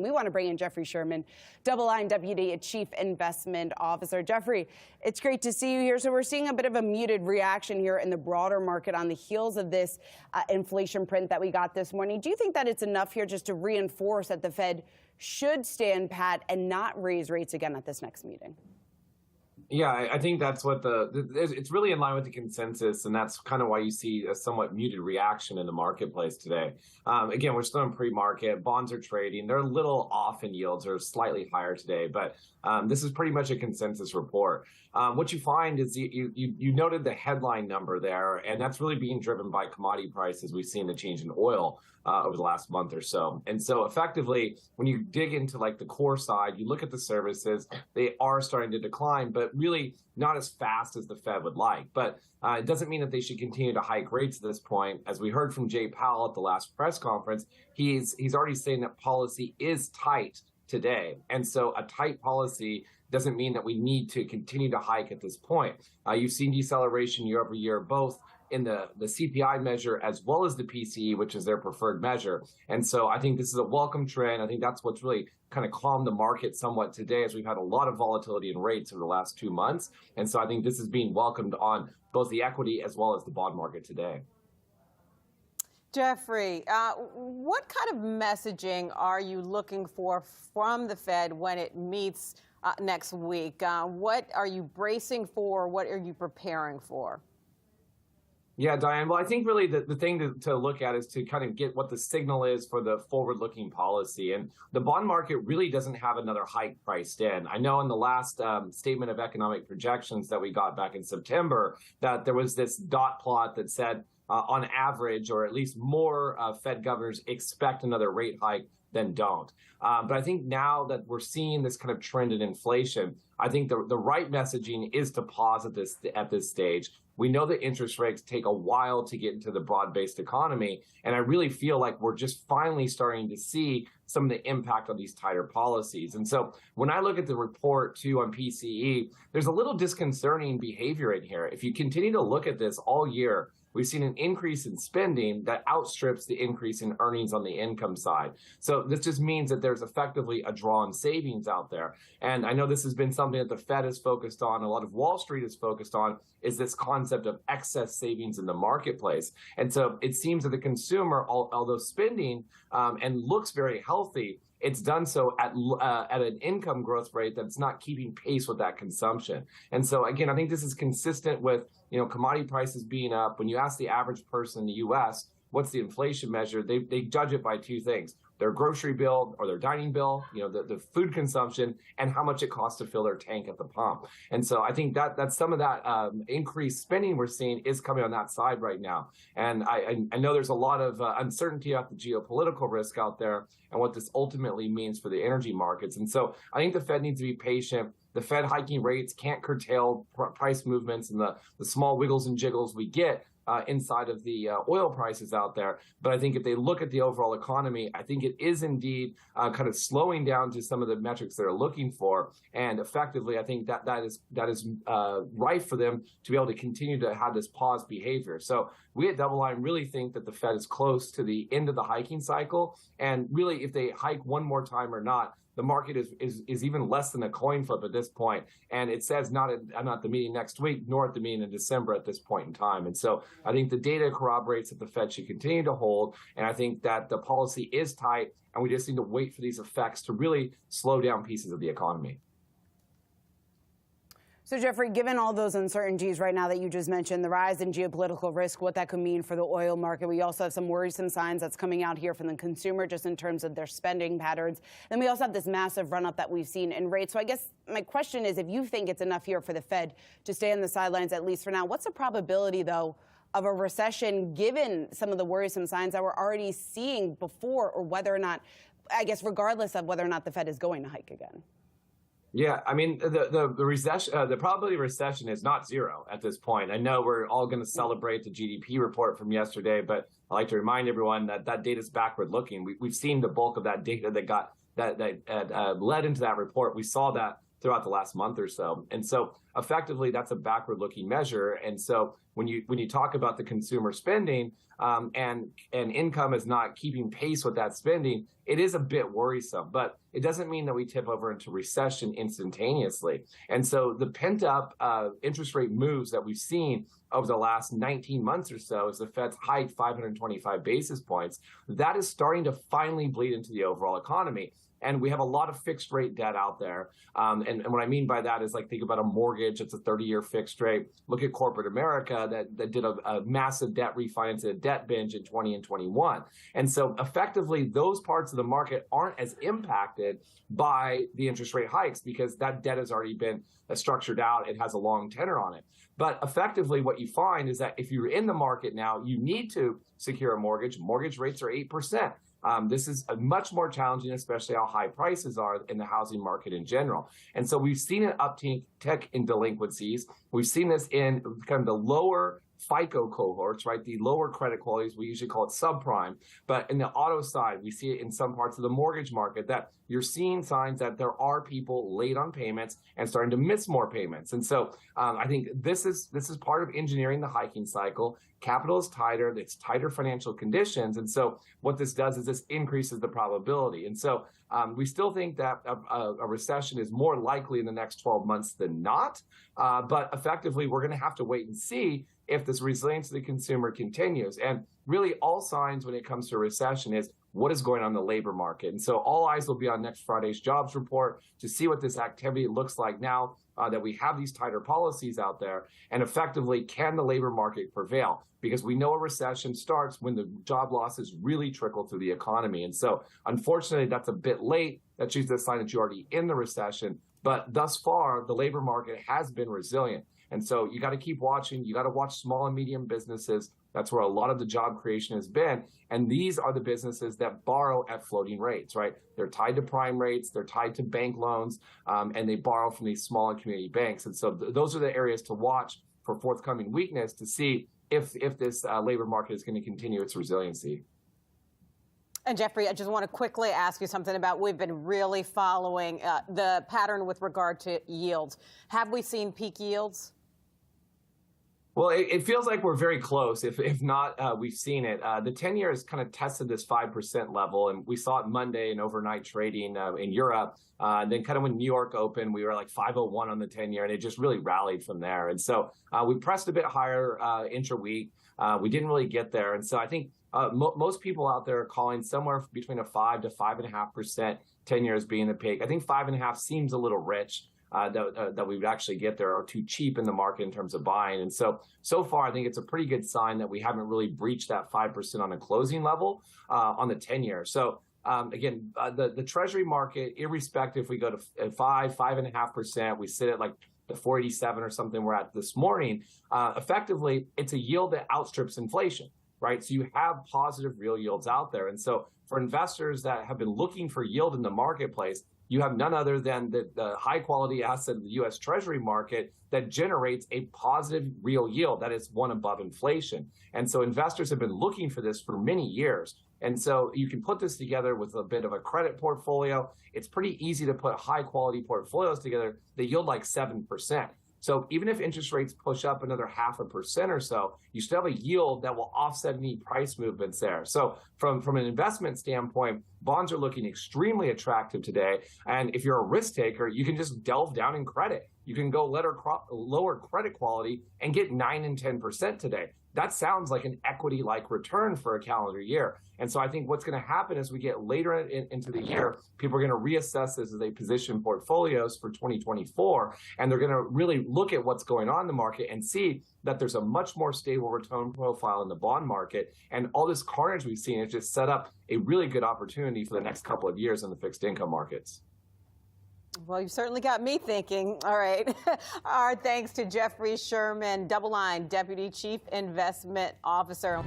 We want to bring in Jeffrey Sherman, DoubleLine Deputy Chief Investment Officer. Jeffrey, it's great to see you here. So we're seeing a bit of a muted reaction here in the broader market on the heels of this inflation print that we got this morning. Do you think that it's enough here just to reinforce that the Fed should stand pat and not raise rates again at this next meeting? Yeah, I think that's what it's really in line with the consensus, and that's kind of why you see a somewhat muted reaction in the marketplace today. Again, we're still in pre-market. Bonds are trading. They're a little off in yields, or slightly higher today, but this is pretty much a consensus report. What you find is you noted the headline number there, and that's really being driven by commodity prices. We've seen the change in oil over the last month or so. And so effectively, when you dig into like the core side, you look at the services, they are starting to decline, but really not as fast as the Fed would like. But it doesn't mean that they should continue to hike rates at this point. As we heard from Jay Powell at the last press conference, he's already saying that policy is tight today. And so a tight policy doesn't mean that we need to continue to hike at this point. You've seen deceleration year over year, both in the CPI measure as well as the PCE, which is their preferred measure. And so I think this is a welcome trend. I think that's what's really kind of calmed the market somewhat today, as we've had a lot of volatility in rates over the last 2 months. And so I think this is being welcomed on both the equity as well as the bond market today. Jeffrey, what kind of messaging are you looking for from the Fed when it meets next week? What are you bracing for? What are you preparing for? Yeah, Diane. Well, I think really the thing to look at is to kind of get what the signal is for the forward-looking policy. And the bond market really doesn't have another hike priced in. I know in the last statement of economic projections that we got back in September that there was this dot plot that said on average, or at least more Fed governors expect another rate hike than don't. But I think now that we're seeing this kind of trend in inflation, I think the right messaging is to pause at this stage. We know that interest rates take a while to get into the broad-based economy, and I really feel like we're just finally starting to see some of the impact of these tighter policies. And so when I look at the report too on PCE, there's a little disconcerting behavior in here. If you continue to look at this all year, we've seen an increase in spending that outstrips the increase in earnings on the income side. So this just means that there's effectively a draw on savings out there. And I know this has been something that the Fed is focused on, a lot of Wall Street is focused on, is this concept of excess savings in the marketplace. And so it seems that the consumer, although spending and looks very healthy, it's done so at an income growth rate that's not keeping pace with that consumption. And so, again, I think this is consistent with, commodity prices being up. When you ask the average person in the U.S., what's the inflation measure, they judge it by two things: their grocery bill or their dining bill, the food consumption, and how much it costs to fill their tank at the pump. And so I think that some of that increased spending we're seeing is coming on that side right now. And I know there's a lot of uncertainty about the geopolitical risk out there and what this ultimately means for the energy markets. And so I think the Fed needs to be patient. The Fed hiking rates can't curtail price movements and the small wiggles and jiggles we get inside of the oil prices out there. But I think if they look at the overall economy, I think it is indeed kind of slowing down to some of the metrics they're looking for. And effectively, I think that is right for them to be able to continue to have this pause behavior. So we at DoubleLine really think that the Fed is close to the end of the hiking cycle. And really, if they hike one more time or not, the market is even less than a coin flip at this point. And it says not at the meeting next week, nor at the meeting in December at this point in time. And so I think the data corroborates that the Fed should continue to hold. And I think that the policy is tight, and we just need to wait for these effects to really slow down pieces of the economy. So, Jeffrey, given all those uncertainties right now that you just mentioned, the rise in geopolitical risk, what that could mean for the oil market, we also have some worrisome signs that's coming out here from the consumer just in terms of their spending patterns. Then we also have this massive run-up that we've seen in rates. So I guess my question is, if you think it's enough here for the Fed to stay on the sidelines, at least for now, what's the probability, though, of a recession given some of the worrisome signs that we're already seeing before, or whether or not, I guess, regardless of whether or not the Fed is going to hike again? Yeah, I mean, the recession, the probability of recession is not zero at this point. I know we're all going to celebrate the GDP report from yesterday, but I like to remind everyone that data is backward looking. We've seen the bulk of that data that led into that report. We saw that throughout the last month or so. And so effectively, that's a backward looking measure. And so when you talk about the consumer spending and income is not keeping pace with that spending, it is a bit worrisome. But it doesn't mean that we tip over into recession instantaneously. And so the pent up interest rate moves that we've seen over the last 19 months or so, as the Fed's hiked 525 basis points, that is starting to finally bleed into the overall economy. And we have a lot of fixed rate debt out there. And what I mean by that is, like, think about a mortgage. It's a 30-year fixed rate. Look at corporate America that did a massive debt refinance and a debt binge in 20 and 21. And so effectively, those parts of the market aren't as impacted by the interest rate hikes because that debt has already been structured out. It has a long tenor on it. But effectively, what you find is that if you're in the market now, you need to secure a mortgage. Mortgage rates are 8%. This is much more challenging, especially how high prices are in the housing market in general. And so we've seen an uptick in delinquencies. We've seen this in kind of the lower FICO cohorts, right? The lower credit qualities, we usually call it subprime. But in the auto side, we see it in some parts of the mortgage market that you're seeing signs that there are people late on payments and starting to miss more payments. And so I think this is part of engineering the hiking cycle. Capital is tighter, it's tighter financial conditions. And so what this does is this increases the probability. And so we still think that a recession is more likely in the next 12 months than not. But effectively, we're going to have to wait and see if this resilience of the consumer continues. And really all signs when it comes to a recession is what is going on in the labor market. And so all eyes will be on next Friday's jobs report to see what this activity looks like now that we have these tighter policies out there. And effectively, can the labor market prevail? Because we know a recession starts when the job losses really trickle through the economy. And so unfortunately, that's a bit late. That's usually a sign that you're already in the recession. But thus far, the labor market has been resilient. And so you got to keep watching. You got to watch small and medium businesses. That's where a lot of the job creation has been. And these are the businesses that borrow at floating rates, right? They're tied to prime rates. They're tied to bank loans, and they borrow from these smaller community banks. And so those are the areas to watch for forthcoming weakness to see if this labor market is going to continue its resiliency. And Jeffrey, I just want to quickly ask you something about, we've been really following the pattern with regard to yields. Have we seen peak yields? Well, it feels like we're very close. If not, we've seen it. The 10-year has kind of tested this 5% level, and we saw it Monday in overnight trading in Europe. Then kind of when New York opened, we were like 501 on the 10-year, and it just really rallied from there. And so we pressed a bit higher intra-week. We didn't really get there. And so I think most people out there are calling somewhere between a 5 to 5.5% 10-year as being the peak. I think 5.5 seems a little rich. That we would actually get there or too cheap in the market in terms of buying. And so far, I think it's a pretty good sign that we haven't really breached that 5% on the closing level on the 10-year. So again, the Treasury market, irrespective if we go to 5.5%, we sit at like the 487 or something we're at this morning, effectively, it's a yield that outstrips inflation, right? So you have positive real yields out there. And so for investors that have been looking for yield in the marketplace, you have none other than the high-quality asset of the U.S. Treasury market that generates a positive real yield that is one above inflation. And so investors have been looking for this for many years. And so you can put this together with a bit of a credit portfolio. It's pretty easy to put high-quality portfolios together that yield like 7%. So even if interest rates push up another 0.5% or so, you still have a yield that will offset any price movements there. So from an investment standpoint, bonds are looking extremely attractive today. And if you're a risk taker, you can just delve down in credit. You can go lower credit quality and get 9 and 10% today. That sounds like an equity-like return for a calendar year. And so I think what's going to happen as we get later into the year, people are going to reassess this as they position portfolios for 2024. And they're going to really look at what's going on in the market and see that there's a much more stable return profile in the bond market. And all this carnage we've seen has just set up a really good opportunity for the next couple of years in the fixed income markets. Well, you've certainly got me thinking. All right. Our thanks to Jeffrey Sherman, DoubleLine Deputy Chief Investment Officer.